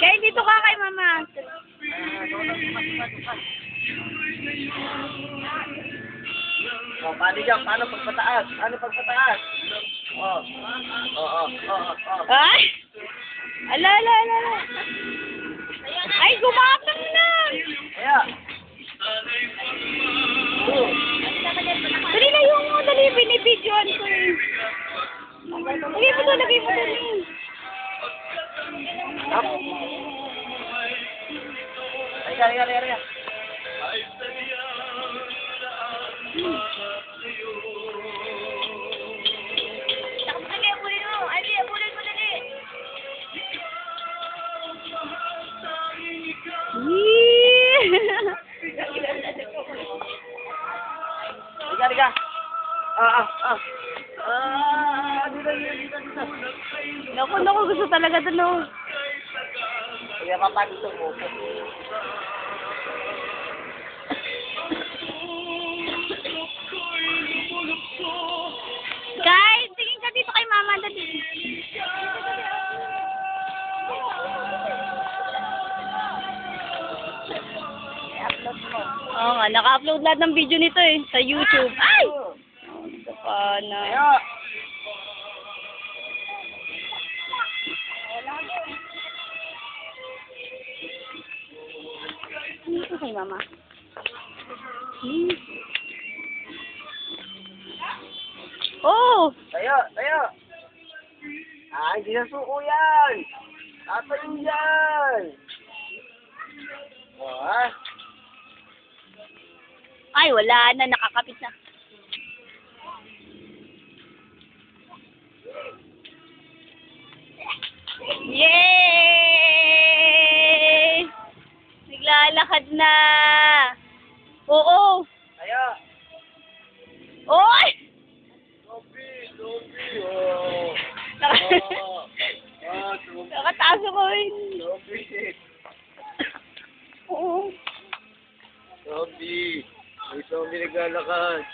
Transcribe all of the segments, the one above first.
Kaya dito ka kay mama. Oh, paano dyan? Paano pagpataas? Paano pagpataas? Oh. Oo. Ay! Ala. Ay, gumapang na! Kaya. Dali na yung dali, binibidyoan ko eh. Lagay mo dali. Up. Ay, Liga. Dito. Naku, gusto talaga doon oh. Kaya papagod ito po. Guys, tingin ka dito kay mama dali. I-upload mo. Oo nga, naka-upload lahat ng video nito eh, sa YouTube. Ay! Ito pa na. Ayo. Dito kay mama. Oh! Tayo. Ay, hindi na suko yan. Tatayo yan. Oh, ha? Ay, wala na, nakakapit na. Yay! Naglalakad na. Oo. Tayo. Oy! Zombie. Oh. Zombie. Nakataas ako eh. Zombie. Oo. Zombie. May zombie naglalakad.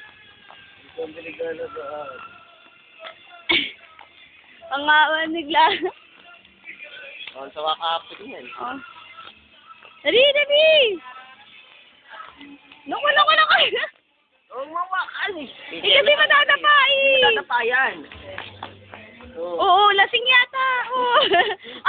Ang nga, naglalakad. Oh, sa wakapit yan. Oh. Dali! Naku! Oh, mawakan eh. Kasi matadapa eh. Matadapa yan. Oo, lasing yata. Oo.